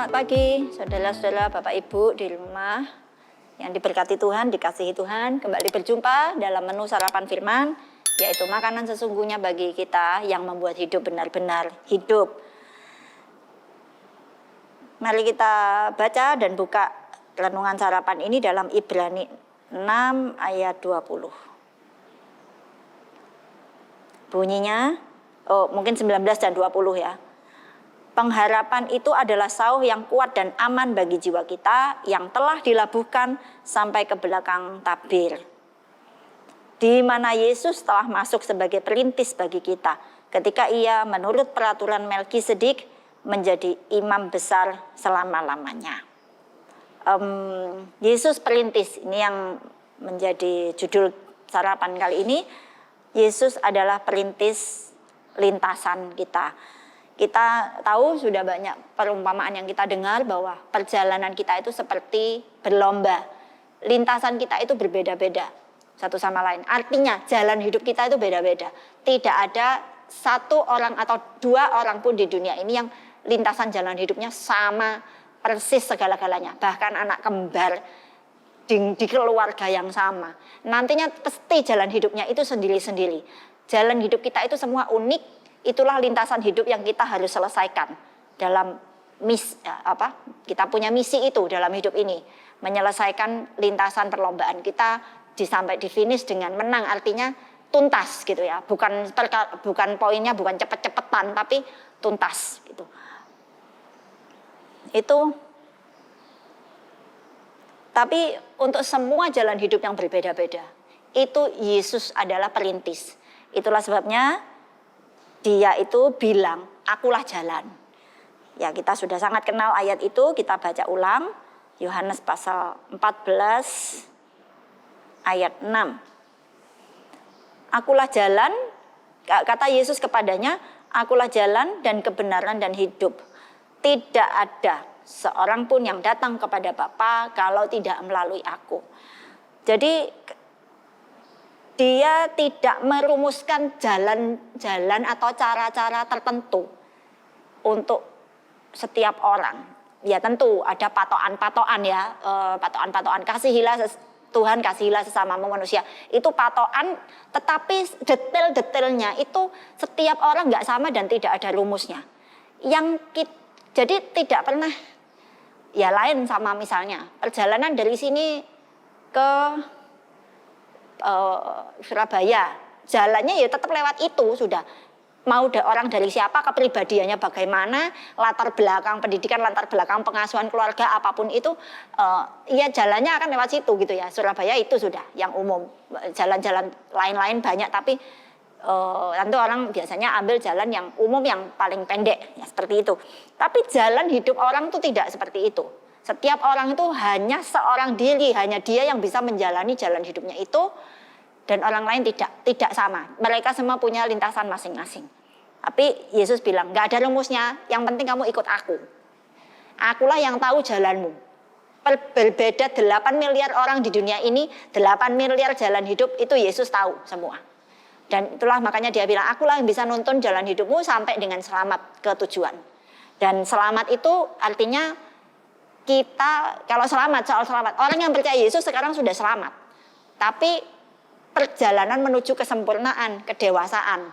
Selamat pagi, saudara-saudara, Bapak Ibu di rumah yang diberkati Tuhan, dikasihi Tuhan. Kembali berjumpa dalam menu sarapan firman, yaitu makanan sesungguhnya bagi kita yang membuat hidup benar-benar hidup. Mari kita baca dan buka renungan sarapan ini dalam Ibrani 6 ayat 20. Bunyinya, mungkin 19 dan 20 ya. Pengharapan itu adalah sauh yang kuat dan aman bagi jiwa kita yang telah dilabuhkan sampai ke belakang tabir. Di mana Yesus telah masuk sebagai perintis bagi kita ketika ia menurut peraturan Melkisedek menjadi imam besar selama-lamanya. Yesus perintis, ini yang menjadi judul sarapan kali ini. Yesus adalah perintis lintasan kita. Kita tahu sudah banyak perumpamaan yang kita dengar bahwa perjalanan kita itu seperti berlomba. Lintasan kita itu berbeda-beda satu sama lain. Artinya jalan hidup kita itu beda-beda. Tidak ada satu orang atau dua orang pun di dunia ini yang lintasan jalan hidupnya sama persis segala-galanya. Bahkan anak kembar di keluarga yang sama. Nantinya pasti jalan hidupnya itu sendiri-sendiri. Jalan hidup kita itu semua unik. Itulah lintasan hidup yang kita harus selesaikan dalam kita punya misi itu dalam hidup ini, menyelesaikan lintasan perlombaan kita sampai di finish dengan menang, artinya tuntas gitu ya, bukan poinnya bukan cepet-cepetan tapi tuntas gitu. Tapi untuk semua jalan hidup yang berbeda-beda itu Yesus adalah perintis. Itulah sebabnya Dia itu bilang, akulah jalan. Ya, kita sudah sangat kenal ayat itu, kita baca ulang. Yohanes pasal 14 ayat 6. Akulah jalan, kata Yesus kepadanya, akulah jalan dan kebenaran dan hidup. Tidak ada seorang pun yang datang kepada Bapa kalau tidak melalui aku. Jadi Dia tidak merumuskan jalan-jalan atau cara-cara tertentu untuk setiap orang. Ya tentu ada patokan-patokan ya, patokan-patokan kasihilah Tuhan, kasihilah sesamamu manusia. Itu patokan, tetapi detail-detailnya itu setiap orang nggak sama dan tidak ada rumusnya. Jadi tidak pernah, ya lain sama misalnya perjalanan dari sini ke Surabaya, jalannya ya tetap lewat itu sudah. Mau orang dari siapa, kepribadiannya bagaimana, latar belakang pendidikan, latar belakang pengasuhan keluarga, apapun itu, ya jalannya akan lewat situ gitu ya. Surabaya itu sudah yang umum. Jalan-jalan lain-lain banyak, tapi tentu orang biasanya ambil jalan yang umum yang paling pendek, ya seperti itu. Tapi jalan hidup orang itu tidak seperti itu. Setiap orang itu hanya seorang diri, hanya dia yang bisa menjalani jalan hidupnya itu, dan orang lain tidak sama. Mereka semua punya lintasan masing-masing. Tapi Yesus bilang, gak ada rumusnya, yang penting kamu ikut aku. Akulah yang tahu jalanmu. Berbeda 8 miliar orang di dunia ini, 8 miliar jalan hidup, itu Yesus tahu semua. Dan itulah makanya dia bilang, akulah yang bisa nuntun jalan hidupmu sampai dengan selamat ke tujuan. Dan selamat itu artinya, kita kalau soal selamat, orang yang percaya Yesus sekarang sudah selamat. Tapi perjalanan menuju kesempurnaan, kedewasaan,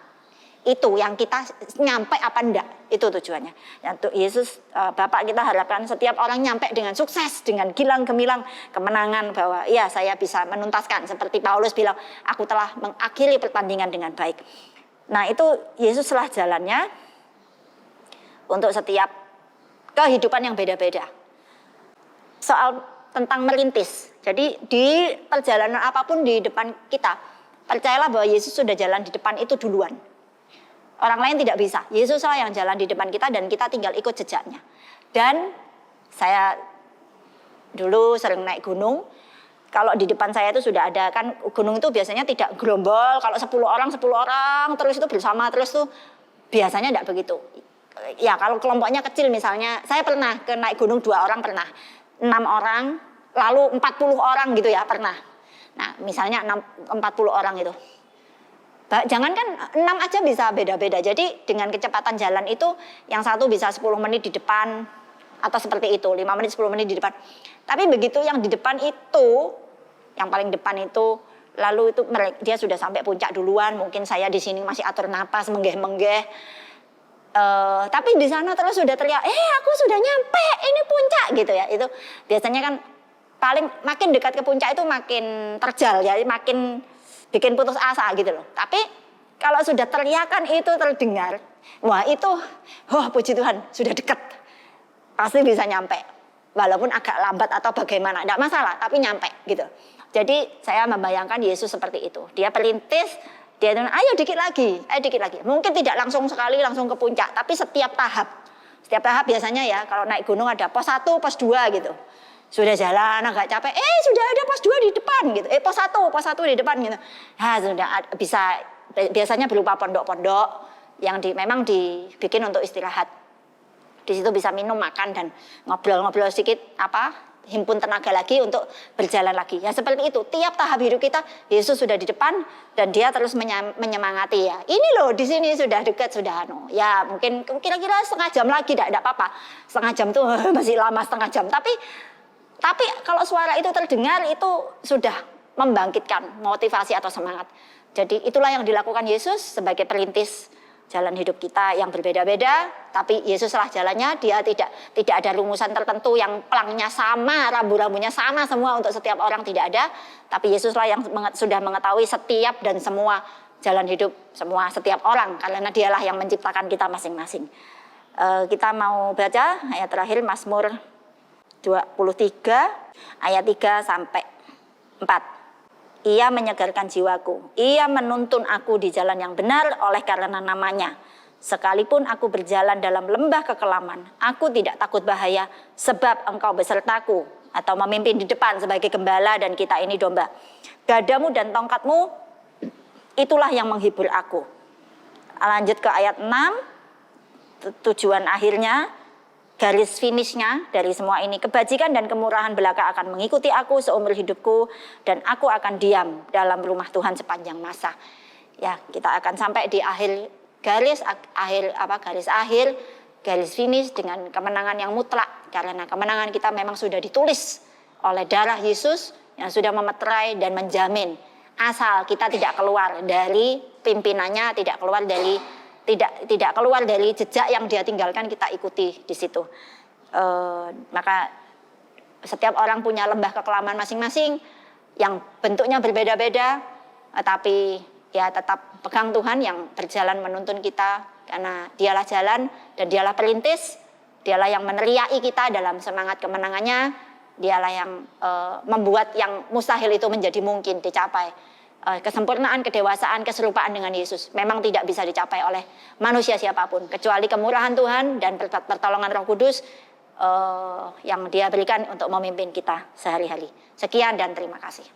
itu yang kita nyampe apa enggak, itu tujuannya. Untuk Yesus, Bapak kita harapkan setiap orang nyampe dengan sukses, dengan gilang gemilang kemenangan, bahwa ya saya bisa menuntaskan. Seperti Paulus bilang, aku telah mengakhiri pertandingan dengan baik. Nah itu Yesuslah jalannya untuk setiap kehidupan yang beda-beda. Soal tentang merintis. Jadi di perjalanan apapun di depan kita, percayalah bahwa Yesus sudah jalan di depan itu duluan. Orang lain tidak bisa. Yesuslah yang jalan di depan kita dan kita tinggal ikut jejaknya. Dan saya dulu sering naik gunung. Kalau di depan saya itu sudah ada, kan gunung itu biasanya tidak gerombol. Kalau 10 orang terus itu bersama terus tuh biasanya tidak begitu. Ya kalau kelompoknya kecil misalnya, saya pernah naik gunung 2 orang pernah. 6 orang, lalu 40 orang gitu ya pernah. Nah misalnya 40 orang itu. Jangankan 6 aja bisa beda-beda. Jadi dengan kecepatan jalan itu yang satu bisa 10 menit di depan, atau seperti itu, 5 menit 10 menit di depan. Tapi begitu yang di depan itu, yang paling depan itu, lalu itu dia sudah sampai puncak duluan, mungkin saya di sini masih atur napas, menggeh-menggeh. Tapi di sana terus sudah teriak, aku sudah nyampe, ini puncak gitu ya. Itu biasanya kan paling makin dekat ke puncak itu makin terjal ya, makin bikin putus asa gitu loh. Tapi kalau sudah teriakan itu terdengar, wah itu, puji Tuhan sudah dekat, pasti bisa nyampe. Walaupun agak lambat atau bagaimana, tidak masalah, tapi nyampe gitu. Jadi saya membayangkan Yesus seperti itu. Dia perintis, dia bilang, ayo dikit lagi. Mungkin tidak langsung sekali langsung ke puncak, tapi setiap tahap. Setiap tahap biasanya ya, kalau naik gunung ada pos 1, pos 2 gitu. Sudah jalan agak capek, sudah ada pos 2 di depan gitu. Pos 1 di depan gitu. Nah, sudah bisa, biasanya berupa pondok-pondok yang memang dibikin untuk istirahat. Di situ bisa minum, makan, dan ngobrol-ngobrol sedikit, himpun tenaga lagi untuk berjalan lagi. Ya seperti itu, tiap tahap hidup kita, Yesus sudah di depan dan dia terus menyemangati ya. Ini loh, di sini sudah dekat, sudah ya mungkin kira-kira setengah jam lagi, tidak apa-apa. Setengah jam tuh masih lama setengah jam. Tapi kalau suara itu terdengar, itu sudah membangkitkan motivasi atau semangat. Jadi itulah yang dilakukan Yesus sebagai perintis jalan hidup kita yang berbeda-beda, tapi Yesuslah jalannya. Dia tidak ada rumusan tertentu yang pelangnya sama, rambu-rambunya sama semua untuk setiap orang, tidak ada. Tapi Yesuslah yang sudah mengetahui setiap dan semua jalan hidup setiap orang, karena Dialah yang menciptakan kita masing-masing. Kita mau baca ayat terakhir, Mazmur 23 ayat 3 sampai 4. Ia menyegarkan jiwaku, ia menuntun aku di jalan yang benar oleh karena namanya. Sekalipun aku berjalan dalam lembah kekelaman, aku tidak takut bahaya, sebab engkau besertaku, atau memimpin di depan sebagai gembala, dan kita ini domba. Gadamu dan tongkatmu, itulah yang menghibur aku. Lanjut ke ayat 6, tujuan akhirnya, garis finishnya dari semua ini, kebajikan dan kemurahan belaka akan mengikuti aku seumur hidupku, dan aku akan diam dalam rumah Tuhan sepanjang masa. Ya, kita akan sampai di garis finish dengan kemenangan yang mutlak, karena kemenangan kita memang sudah ditulis oleh darah Yesus yang sudah memeterai dan menjamin, asal kita tidak keluar dari pimpinannya, tidak keluar dari jejak yang dia tinggalkan, kita ikuti di situ. Maka setiap orang punya lembah kekelaman masing-masing yang bentuknya berbeda-beda, tapi ya tetap pegang Tuhan yang berjalan menuntun kita, karena Dialah jalan dan Dialah perintis. Dialah yang meneriaki kita dalam semangat kemenangannya. Dialah yang membuat yang mustahil itu menjadi mungkin dicapai. Kesempurnaan, kedewasaan, keserupaan dengan Yesus memang tidak bisa dicapai oleh manusia siapapun, kecuali kemurahan Tuhan dan pertolongan Roh Kudus yang Dia berikan untuk memimpin kita sehari-hari. Sekian dan terima kasih.